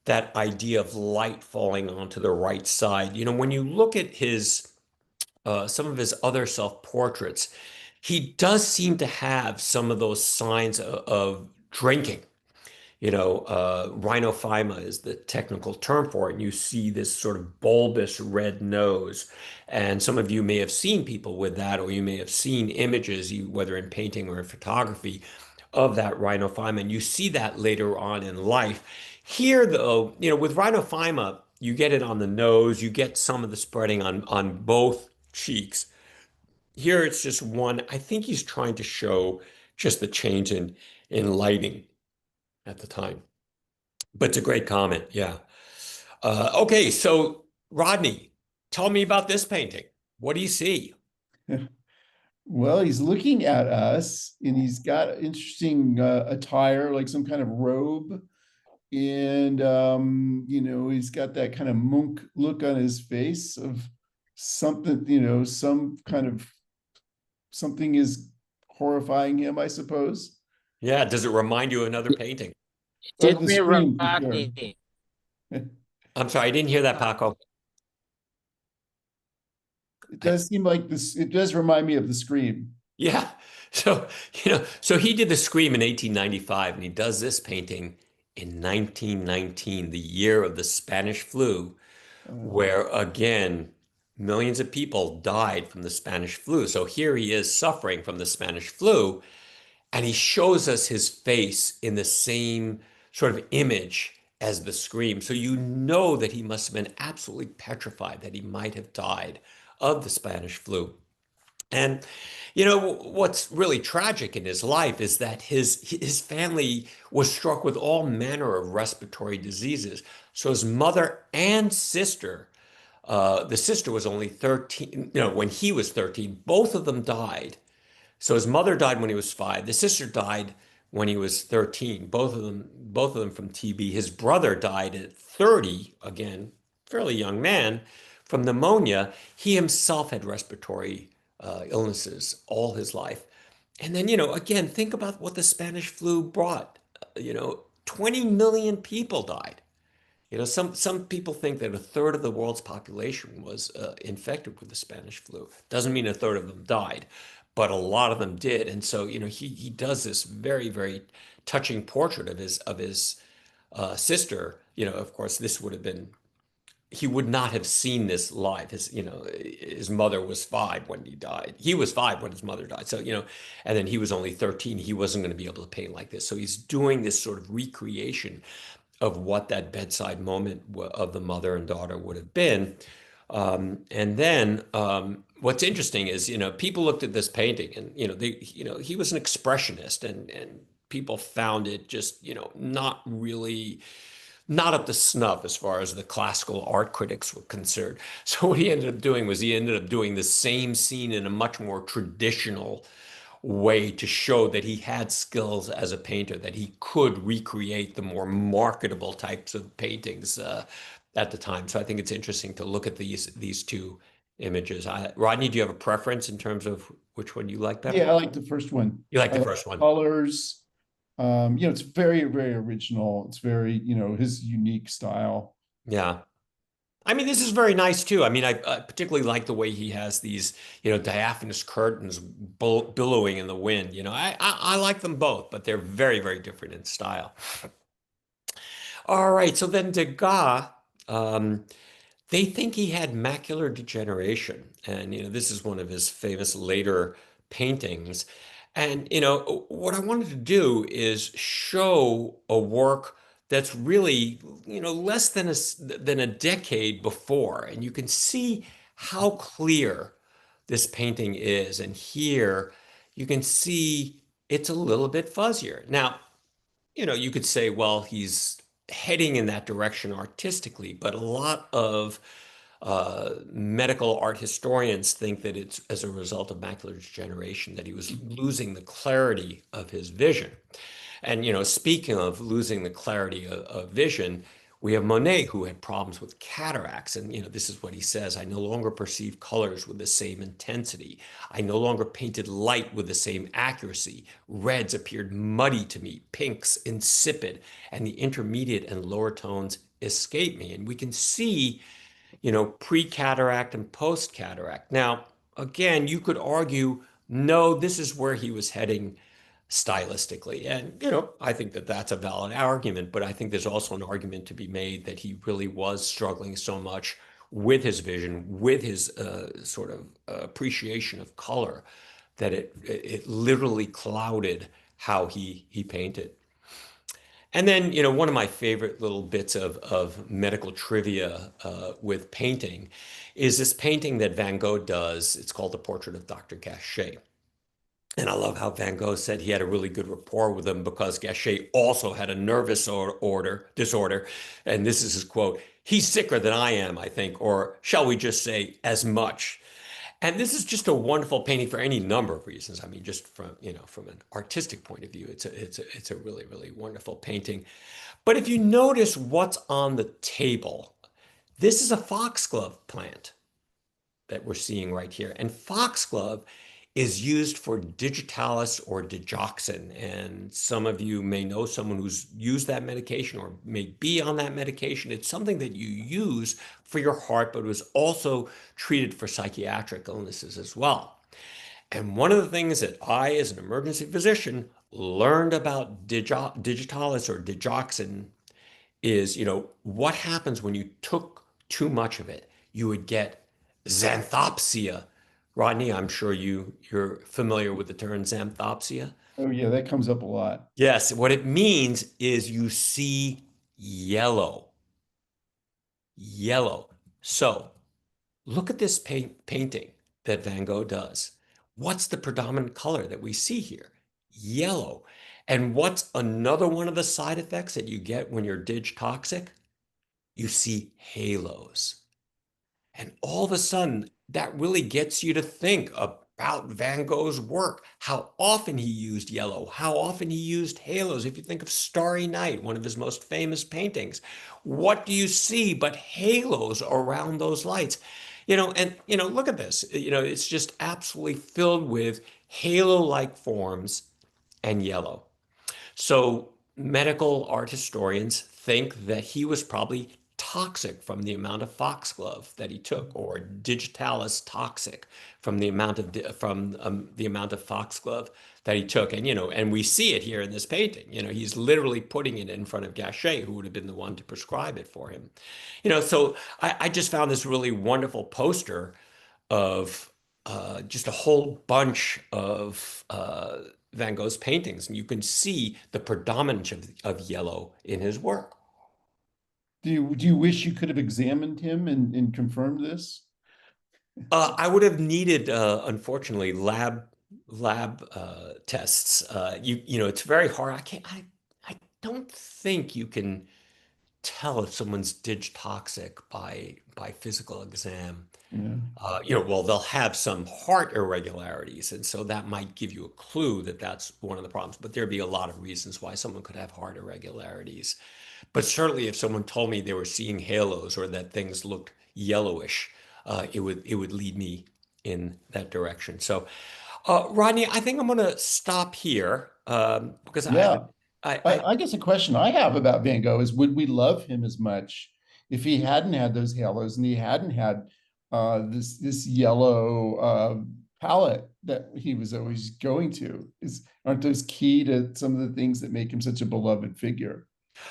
that idea of light falling onto the right side. When you look at some of his other self-portraits, he does seem to have some of those signs of drinking. Rhinophyma is the technical term for it. And you see this sort of bulbous red nose. And some of you may have seen people with that, or you may have seen images, whether in painting or in photography, of that rhinophyma. And you see that later on in life. Here, though, with rhinophyma, you get it on the nose, you get some of the spreading on both cheeks. Here, it's just one. I think he's trying to show just the change in lighting at the time. But it's a great comment, yeah. Okay, so Rodney, tell me about this painting. What do you see? Well, he's looking at us, and he's got interesting attire, like some kind of robe. And, he's got that kind of monk look on his face of something, something is horrifying him, I suppose. Yeah, does it remind you of another painting? Of Did the me scream, for Rodney. sure. I'm sorry, I didn't hear that, Paco. It does seem like this, it does remind me of the Scream. Yeah. So, so he did the Scream in 1895, and he does this painting in 1919, the year of the Spanish flu, where again, millions of people died from the Spanish flu. So here he is suffering from the Spanish flu, and he shows us his face in the same sort of image as the Scream. So you know that he must have been absolutely petrified that he might have died of the Spanish flu. And what's really tragic in his life is that his family was struck with all manner of respiratory diseases. So his mother and sister, the sister was only 13, when he was 13, both of them died. So his mother died when he was 5. The sister died when he was 13. Both of them from TB. His brother died at 30, again, fairly young man, from pneumonia. He himself had respiratory illnesses all his life. And then, again, think about what the Spanish flu brought. 20 million people died. You know, some people think that a third of the world's population was infected with the Spanish flu. Doesn't mean a third of them died, but a lot of them did. And so, you know, he does this very, very touching portrait of his sister. You know, of course, this would have been he would not have seen this live. His mother was 5 when he died. He was 5 when his mother died. So, you know, and then he was only 13. He wasn't going to be able to paint like this. So he's doing this sort of recreation of what that bedside moment of the mother and daughter would have been. And then what's interesting is, you know, people looked at this painting and, he was an expressionist and people found it just, not up to snuff as far as the classical art critics were concerned. So what he ended up doing was he ended up doing the same scene in a much more traditional way to show that he had skills as a painter, that he could recreate the more marketable types of paintings at the time. So I think it's interesting to look at these two images. Rodney, do you have a preference in terms of which one you like better? Yeah, I like the first one. You like I the like first one? colors. It's very, very original. It's very, his unique style. Yeah. I mean, this is very nice too. I mean, I particularly like the way he has these, diaphanous curtains billowing in the wind. I like them both, but they're very, very different in style. All right, so then Degas, they think he had macular degeneration, and this is one of his famous later paintings. And what I wanted to do is show a work that's really less than a decade before, and you can see how clear this painting is. And here you can see it's a little bit fuzzier. Now, you could say, well, he's heading in that direction artistically, but a lot of medical art historians think that it's as a result of macular degeneration, that he was losing the clarity of his vision. And, speaking of losing the clarity of vision, we have Monet, who had problems with cataracts. And, this is what he says: I no longer perceive colors with the same intensity. I no longer painted light with the same accuracy. Reds appeared muddy to me, pinks insipid, and the intermediate and lower tones escape me. And we can see, pre-cataract and post-cataract. Now, again, you could argue, no, this is where he was heading stylistically. And, I think that that's a valid argument, but I think there's also an argument to be made that he really was struggling so much with his vision, with his sort of appreciation of color, that it literally clouded how he painted. And then, one of my favorite little bits of medical trivia with painting is this painting that Van Gogh does. It's called The Portrait of Dr. Gachet. And I love how Van Gogh said he had a really good rapport with him because Gachet also had a nervous disorder. And this is his quote: "He's sicker than I am, I think, or shall we just say as much." And this is just a wonderful painting for any number of reasons. I mean, just from an artistic point of view, it's a really, really wonderful painting. But if you notice what's on the table, this is a foxglove plant that we're seeing right here. And foxglove is used for digitalis or digoxin. And some of you may know someone who's used that medication or may be on that medication. It's something that you use for your heart, but it was also treated for psychiatric illnesses as well. And one of the things that I, as an emergency physician, learned about digitalis or digoxin is, what happens when you took too much of it. You would get xanthopsia. Rodney, I'm sure you're familiar with the term xanthopsia. Oh yeah, that comes up a lot. Yes, what it means is you see yellow. Yellow. So look at this painting that Van Gogh does. What's the predominant color that we see here? Yellow. And what's another one of the side effects that you get when you're digtoxic? You see halos. And all of a sudden, that really gets you to think about Van Gogh's work, how often he used yellow, how often he used halos. If you think of Starry Night, one of his most famous paintings, what do you see but halos around those lights? Look at this. It's just absolutely filled with halo-like forms and yellow. So medical art historians think that he was probably toxic from the amount of foxglove that he took, or digitalis toxic from the amount of the amount of foxglove that he took. And and we see it here in this painting. He's literally putting it in front of Gachet, who would have been the one to prescribe it for him. So I just found this really wonderful poster of just a whole bunch of Van Gogh's paintings, and you can see the predominance of yellow in his work. Do you wish you could have examined him and confirmed this? I would have needed, unfortunately, lab tests. It's very hard. I don't think you can tell if someone's digitoxic by physical exam. Yeah. Well, they'll have some heart irregularities, and so that might give you a clue that that's one of the problems. But there'd be a lot of reasons why someone could have heart irregularities. But certainly, if someone told me they were seeing halos or that things looked yellowish, it would lead me in that direction. So, Rodney, I think I'm going to stop here because Yeah. I I guess a question I have about Van Gogh is, would we love him as much if he hadn't had those halos and he hadn't had this yellow palette that he was always going to? Aren't those key to some of the things that make him such a beloved figure?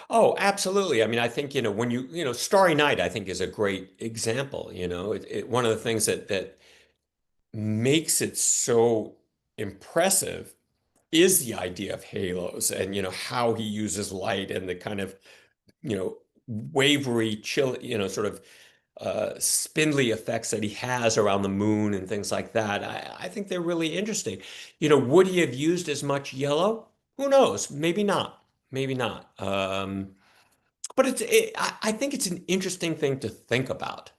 Oh, absolutely. I mean, I think, when Starry Night, I think is a great example. One of the things that makes it so impressive is the idea of halos and, how he uses light and the kind of, wavery, chill, sort of spindly effects that he has around the moon and things like that. I think they're really interesting. Would he have used as much yellow? Who knows? Maybe not. Maybe not. But I think it's an interesting thing to think about.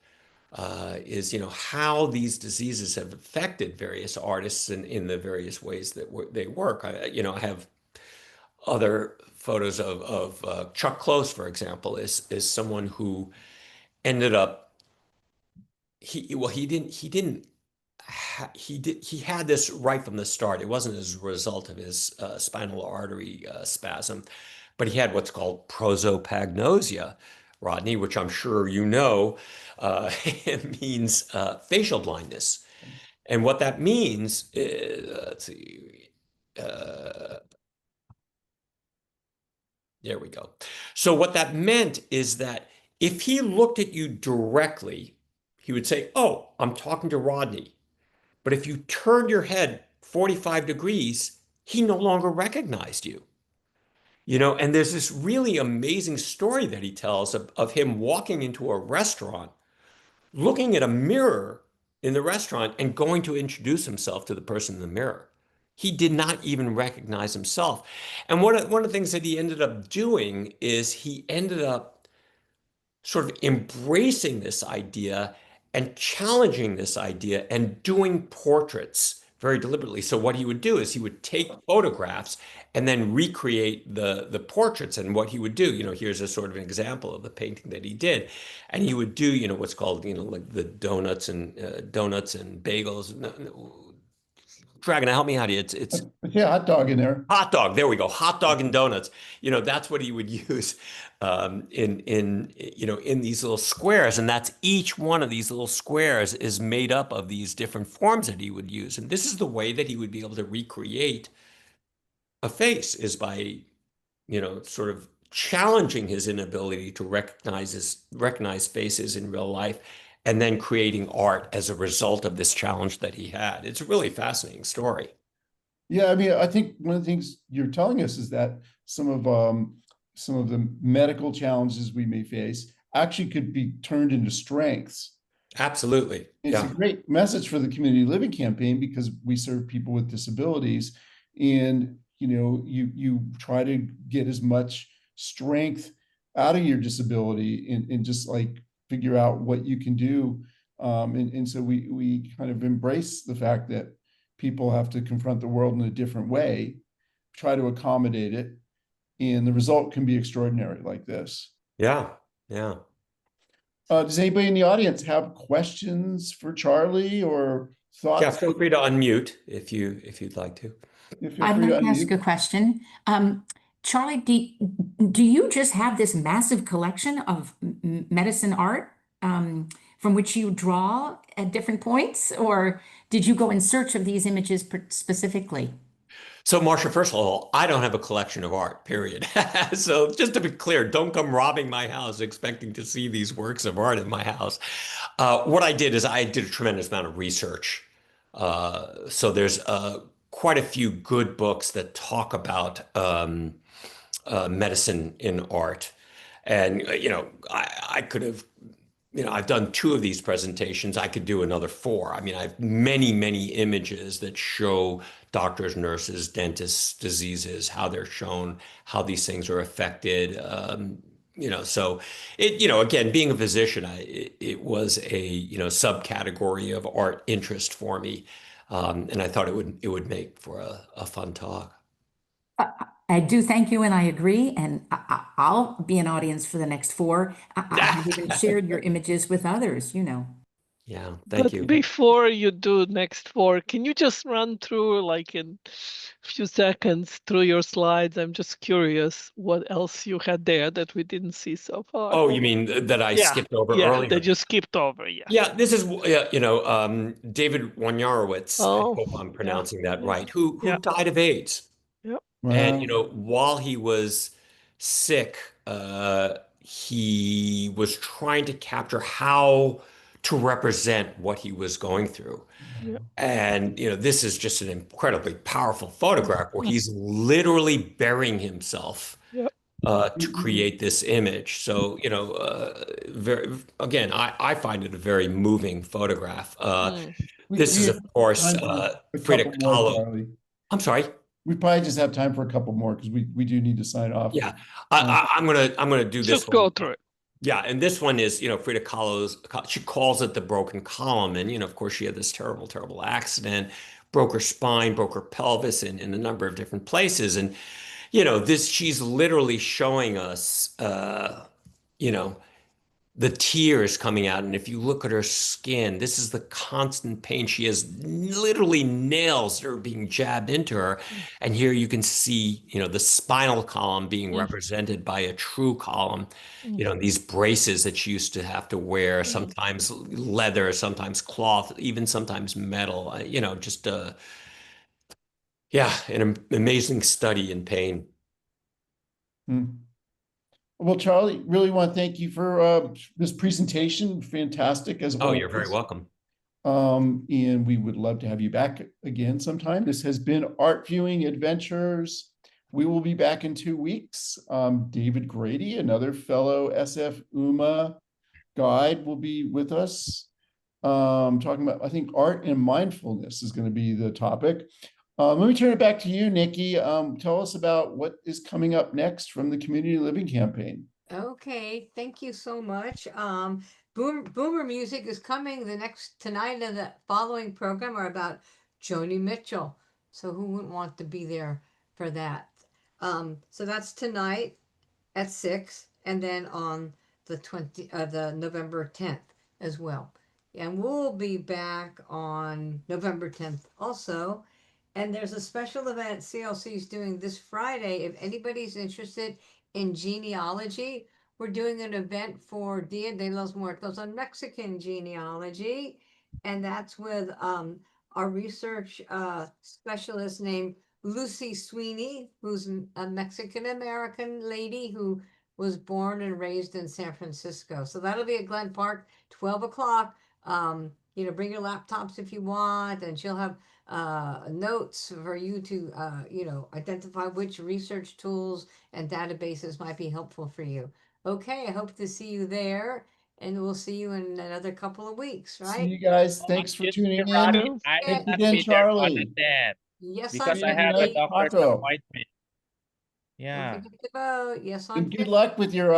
Is how these diseases have affected various artists in the various ways that they work. I have other photos of Chuck Close, for example, is someone who ended up he had this right from the start. It wasn't as a result of his spinal artery spasm, but he had what's called prosopagnosia, Rodney, which I'm sure you know, it means facial blindness. And what that means is, let's see, there we go. So what that meant is that if he looked at you directly, he would say, "Oh, I'm talking to Rodney." But if you turned your head 45 degrees, he no longer recognized you. And there's this really amazing story that he tells of him walking into a restaurant, looking at a mirror in the restaurant and going to introduce himself to the person in the mirror. He did not even recognize himself. And one of the things that he ended up doing is he ended up sort of embracing this idea and challenging this idea and doing portraits very deliberately. So what he would do is he would take photographs and then recreate the portraits. And what he would do, here's a sort of an example of the painting that he did. And he would do, what's called, like the donuts and bagels. Dragon, help me out here. It's Yeah, hot dog in there. hot dog. There we go. Hot dog and donuts. That's what he would use in these little squares, and that's each one of these little squares is made up of these different forms that he would use, and this is the way that he would be able to recreate a face, is by sort of challenging his inability to recognize faces in real life, and then creating art as a result of this challenge that he had. It's a really fascinating story. Yeah, I mean, I think one of the things you're telling us is that some of the medical challenges we may face actually could be turned into strengths. Absolutely. It's Yeah. a great message for the community living campaign, because we serve people with disabilities, and you try to get as much strength out of your disability and just like figure out what you can do. And so we kind of embrace the fact that people have to confront the world in a different way, try to accommodate it, and the result can be extraordinary like this. Yeah. Yeah. Does anybody in the audience have questions for Charlie or thoughts? Yeah, feel free to unmute if you'd like to. Feel I'd free to like to ask unmute. a question. Charlie, do you just have this massive collection of medicine art from which you draw at different points, or did you go in search of these images specifically? So, Marcia, first of all, I don't have a collection of art, period. So, just to be clear, don't come robbing my house expecting to see these works of art in my house. What I did is I did a tremendous amount of research. So, there's quite a few good books that talk about medicine in art. And, I could have I've done 2 of these presentations. I could do another 4. I mean, I have many, many images that show doctors, nurses, dentists, diseases, how they're shown, how these things are affected. So again, being a physician, it was a, subcategory of art interest for me. And I thought it would make for a fun talk. I do thank you, and I agree. And I'll be an audience for the next 4. I have even shared your images with others, Yeah, thank But you. before you do next 4, can you just run through, like in a few seconds, through your slides? I'm just curious what else you had there that we didn't see so far. Oh, you mean that I Yeah, skipped over yeah, earlier? that you skipped over. Yeah. Yeah, this is David Wojnarowicz, I Oh, hope I'm yeah, pronouncing that yeah, right, who yeah, died of AIDS. yeah. And Wow. while he was sick, he was trying to capture how to represent what he was going through. Yeah. And this is just an incredibly powerful photograph where he's literally burying himself Yeah. to create this image. So, very, again, I find it a very moving photograph. Mm. This We is, have of course, time for a Frida couple more, Kahlo. Charlie. I'm sorry. We probably just have time for a couple more because we do need to sign off. Yeah, I'm gonna do this Just one. go through it. Yeah, and this one is, Frida Kahlo's. She calls it the broken column, and of course, she had this terrible, terrible accident, broke her spine, broke her pelvis in a number of different places, and this she's literally showing us, you know, the tears coming out. And if you look at her skin, this is the constant pain. She has literally nails that are being jabbed into her. And here you can see, the spinal column being represented by a true column, these braces that she used to have to wear, sometimes leather, sometimes cloth, even sometimes metal, just yeah, an amazing study in pain. Hmm. Well, Charlie, really want to thank you for this presentation. Fantastic as Oh, you're very always. welcome. And we would love to have you back again sometime. This has been Art Viewing Adventures. We will be back in 2 weeks. David Grady, another fellow SF UMA guide, will be with us. Talking about, I think, art and mindfulness is going to be the topic. Let me turn it back to you, Nikki. Tell us about what is coming up next from the Community Living Campaign. Okay, thank you so much. Boomer Music is coming tonight, and the following program are about Joni Mitchell. So who wouldn't want to be there for that? So that's tonight at 6, and then on the November 10th as well. And we'll be back on November 10th also. And there's a special event CLC is doing this Friday. If anybody's interested in genealogy, we're doing an event for Dia de los Muertos on Mexican genealogy. And that's with our research specialist named Lucy Sweeney, who's a Mexican-American lady who was born and raised in San Francisco. So that'll be at Glen Park, 12 o'clock. Bring your laptops if you want, and she'll have notes for you to, identify which research tools and databases might be helpful for you. Okay, I hope to see you there, and we'll see you in another couple of weeks, See right? you guys. Thanks for tuning in. Ronnie, I will Thanks not again, be there on Charlie. that Yes, because I'm I have a Night, doctor's Paco. appointment. Don't Yeah. forget to vote. Yes, on And good luck with your